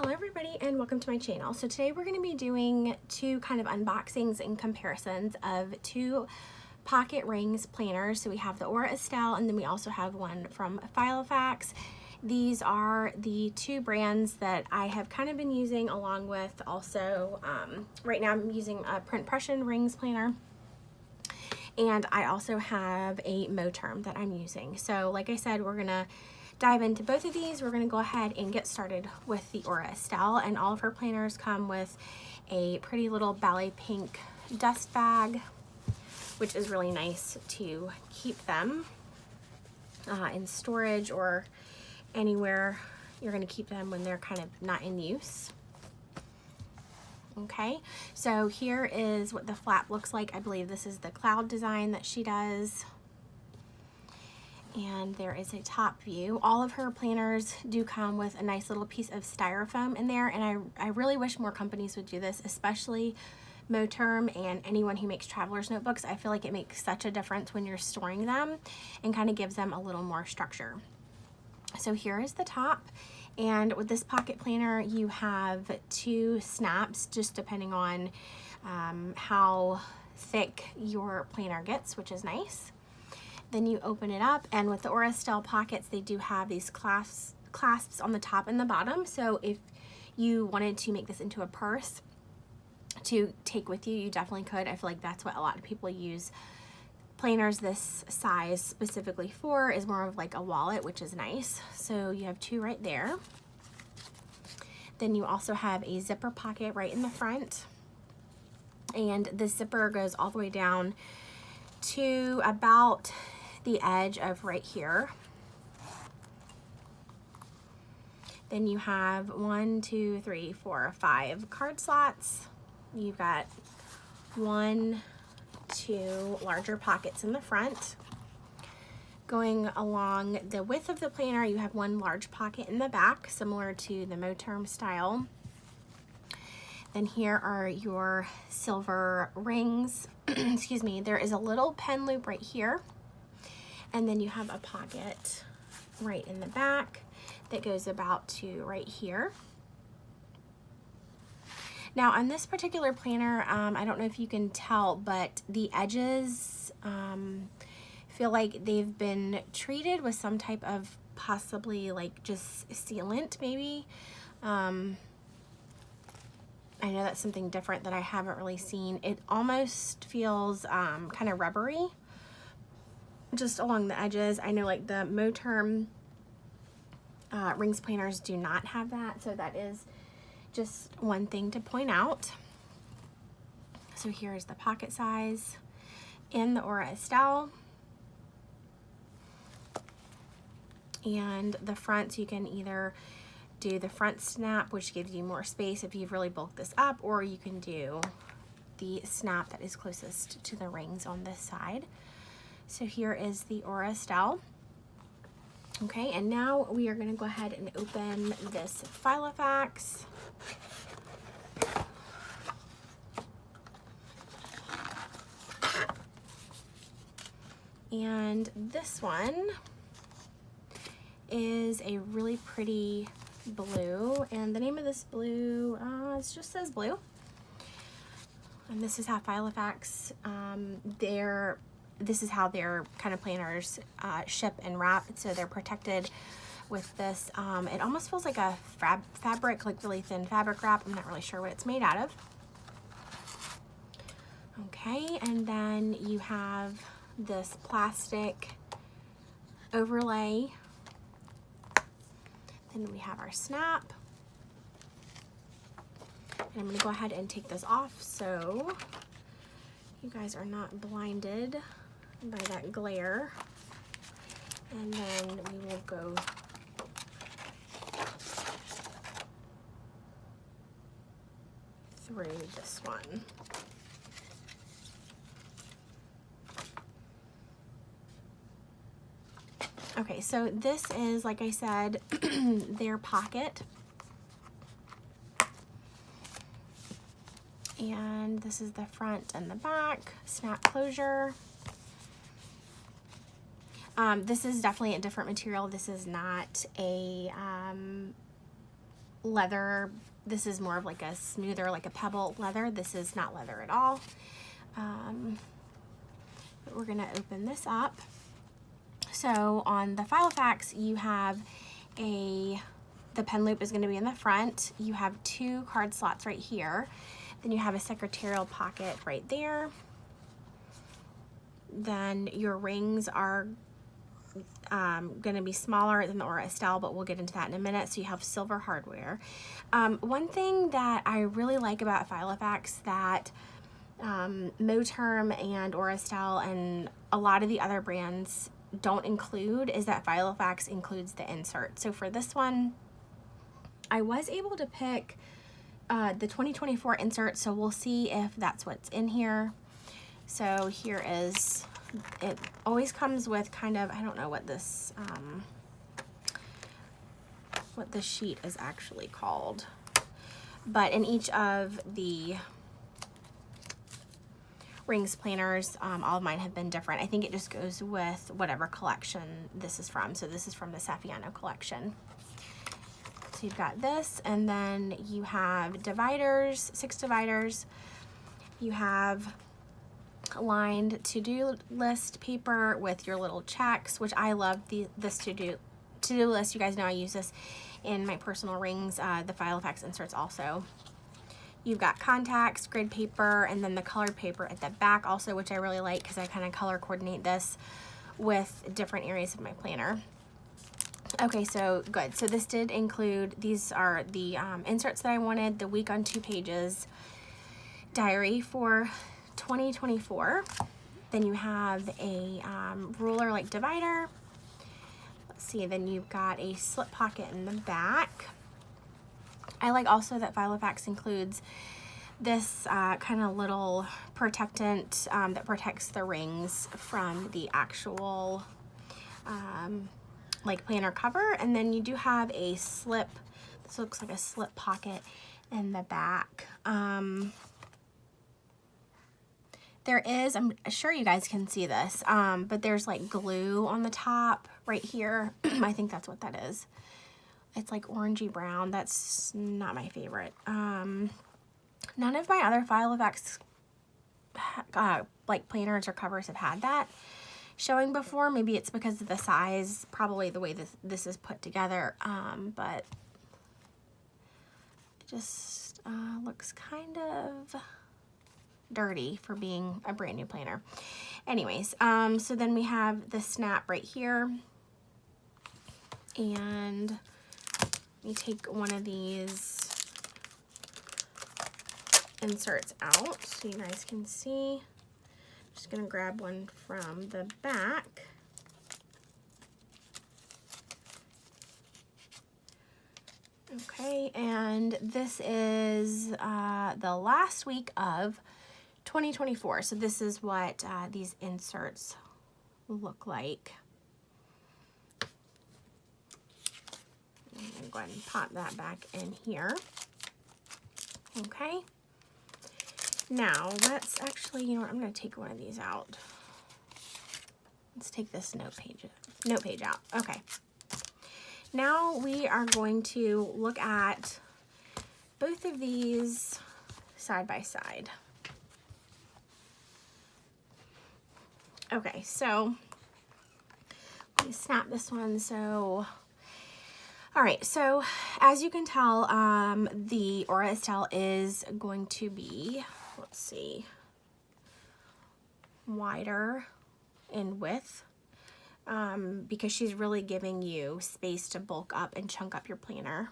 Hello everybody and welcome to my channel. So today we're going to be doing two kind of unboxings and comparisons of two pocket rings planners. So we have the Estelle and then we also have one from Filofax. These are the two brands that I have kind of been using, along with also right now I'm using a print Prussian rings planner. And I also have a Moterm that I'm using. So like I said, we're gonna dive into both of these. We're gonna go ahead and get started with the Estelle, and all of her planners come with a pretty little ballet pink dust bag, which is really nice to keep them in storage or anywhere you're gonna keep them when they're kind of not in use. Okay, so here is what the flap looks like. I believe this is the cloud design that she does. And there is a top view. All of her planners do come with a nice little piece of styrofoam in there, and I really wish more companies would do this, especially Moterm and anyone who makes traveler's notebooks. I feel like it makes such a difference when you're storing them and kind of gives them a little more structure. So here is the top. And with this pocket planner, you have two snaps, just depending on how thick your planner gets, which is nice. Then you open it up, and with the Estelle pockets, they do have these clasps on the top and the bottom. So if you wanted to make this into a purse to take with you, you definitely could. I feel like that's what a lot of people use planners this size specifically for, is more of like a wallet, which is nice. So you have two right there. Then you also have a zipper pocket right in the front, and the zipper goes all the way down to about the edge of right here. Then you have 1, 2, 3, 4, 5 card slots. You've got 1, 2 larger pockets in the front. Going along the width of the planner, you have 1 large pocket in the back, similar to the Moterm style. Then here are your silver rings. Excuse me. There is a little pen loop right here, and then you have a pocket right in the back that goes about to right here. Now on this particular planner, I don't know if you can tell, but the edges feel like they've been treated with some type of possibly like just sealant maybe. I know that's something different that I haven't really seen. It almost feels kind of rubbery just along the edges. I know like the Moterm rings planners do not have that, so that is just one thing to point out. So here's the pocket size in the Estelle. And the front, you can either do the front snap, which gives you more space if you've really bulked this up, or you can do the snap that is closest to the rings on this side. So here is the Estelle. Okay, and now we are going to go ahead and open this Filofax. And this one is a really pretty blue, and the name of this blue, it just says blue. And this is how Filofax, this is how their kind of planners ship and wrap, so they're protected with this. It almost feels like a fabric, like really thin fabric wrap. I'm not really sure what it's made out of. Okay, and then you have this plastic overlay. Then we have our snap. And I'm going to go ahead and take this off so you guys are not blinded by that glare. And then we will go through this one. Okay, so this is, like I said, their pocket. And this is the front and the back, snap closure. This is definitely a different material. This is not a leather. This is more of like a smoother, like a pebble leather. This is not leather at all. But we're gonna open this up. So on the Filofax, you have the pen loop is gonna be in the front. You have 2 card slots right here. Then you have a secretarial pocket right there. Then your rings are going to be smaller than the Aura Estelle, but we'll get into that in a minute. So you have silver hardware. One thing that I really like about Filofax that Moterm and Aura Estelle and a lot of the other brands don't include is that Filofax includes the insert. So for this one, I was able to pick the 2024 insert, so we'll see if that's what's in here. So here is, it always comes with kind of, I don't know what this sheet is actually called, but in each of the rings planners, all of mine have been different. I think it just goes with whatever collection this is from. So this is from the Saffiano collection. So you've got this, and then you have dividers, 6 dividers. You have lined to-do list paper with your little checks, which I love this to-do list. You guys know I use this in my personal rings, the Filofax inserts also. You've got contacts, grid paper, and then the colored paper at the back also, which I really like because I kind of color coordinate this with different areas of my planner. Okay, so good. So this did include, these are the inserts that I wanted, the week on 2 pages diary for 2024. Then you have a ruler like divider. Let's see, then you've got a slip pocket in the back. I like also that Filofax includes this kind of little protectant that protects the rings from the actual like planner cover. And then you do have a slip, this looks like a slip pocket in the back. There is, I'm sure you guys can see this, but there's like glue on the top right here. I think that's what that is. It's like orangey brown. That's not my favorite. None of my other Filofax like planners or covers have had that showing before. Maybe it's because of the size, probably the way this is put together, but it just looks kind of dirty for being a brand new planner. Anyways, so then we have the snap right here, and let me take one of these inserts out so you guys can see. I'm just gonna grab one from the back. Okay, and this is the last week of 2024. So this is what these inserts look like. I'm gonna go ahead and pop that back in here. Okay. Now let's actually, you know what, I'm gonna take one of these out. Let's take this note page out. Okay. Now we are going to look at both of these side by side. Okay, so let me snap this one. So, all right, so as you can tell, the Aura Estelle is going to be, let's see, wider in width, because she's really giving you space to bulk up and chunk up your planner.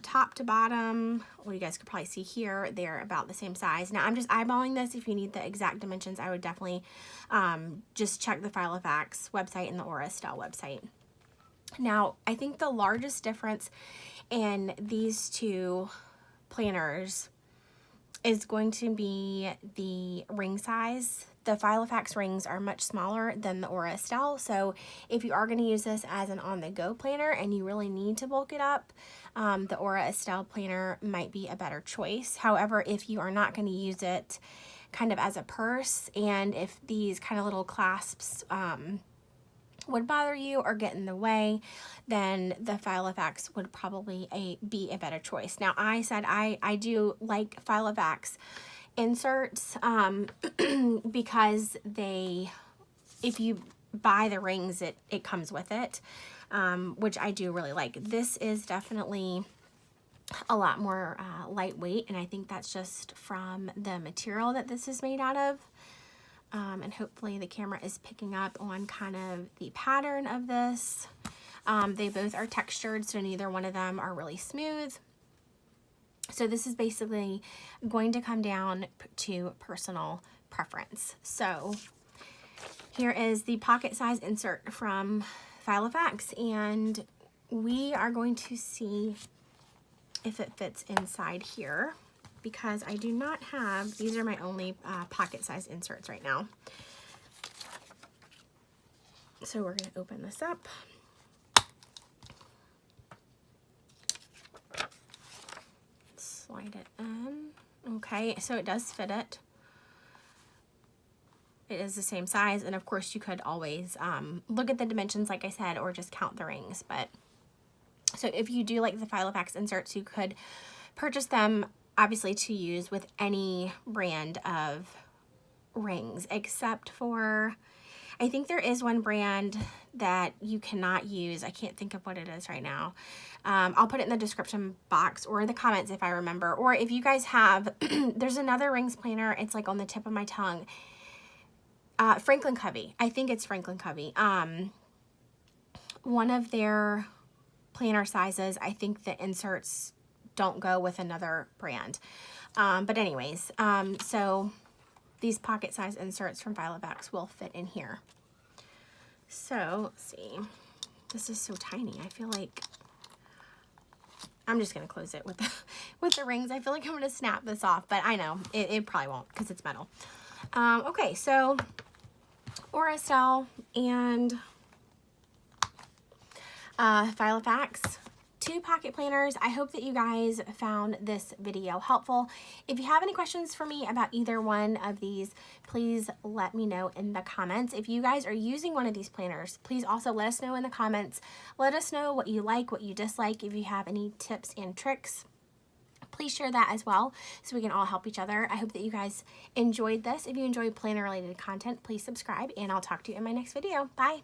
Top to bottom, well, you guys could probably see here, they're about the same size. Now I'm just eyeballing this. If you need the exact dimensions, I would definitely just check the Filofax website and the Aura Estelle website. Now, I think the largest difference in these two planners is going to be the ring size. The Filofax rings are much smaller than the Aura Estelle, so if you are going to use this as an on-the-go planner and you really need to bulk it up, the Aura Estelle planner might be a better choice. However, if you are not going to use it kind of as a purse, and if these kind of little clasps would bother you or get in the way, then the Filofax would probably be a better choice. Now, I said I do like Filofax inserts because if you buy the rings, it comes with it, which I do really like. This is definitely a lot more lightweight, and I think that's just from the material that this is made out of. And hopefully the camera is picking up on kind of the pattern of this. They both are textured, so neither one of them are really smooth. So this is basically going to come down to personal preference. So here is the pocket size insert from Filofax, and we are going to see if it fits inside here, because I do not have, these are my only pocket size inserts right now. So we're going to open this up. Slide it in. Okay, so it does fit it. It is the same size, and of course you could always look at the dimensions, like I said, or just count the rings. But so if you do like the Filofax inserts, you could purchase them obviously to use with any brand of rings, except for, I think there is one brand that you cannot use. I can't think of what it is right now. I'll put it in the description box or in the comments if I remember. Or if you guys have, there's another rings planner. It's like on the tip of my tongue. Franklin Covey. I think it's Franklin Covey. One of their planner sizes, I think the inserts don't go with another brand. But anyways, so these pocket size inserts from Filofax will fit in here. So let's see. This is so tiny. I feel like I'm just gonna close it with the rings. I feel like I'm gonna snap this off, but I know it probably won't because it's metal. Okay, so Estelle and Filofax, 2 pocket planners. I hope that you guys found this video helpful. If you have any questions for me about either one of these, please let me know in the comments. If you guys are using one of these planners, please also let us know in the comments. Let us know what you like, what you dislike. If you have any tips and tricks, please share that as well so we can all help each other. I hope that you guys enjoyed this. If you enjoyed planner related content, please subscribe, and I'll talk to you in my next video. Bye.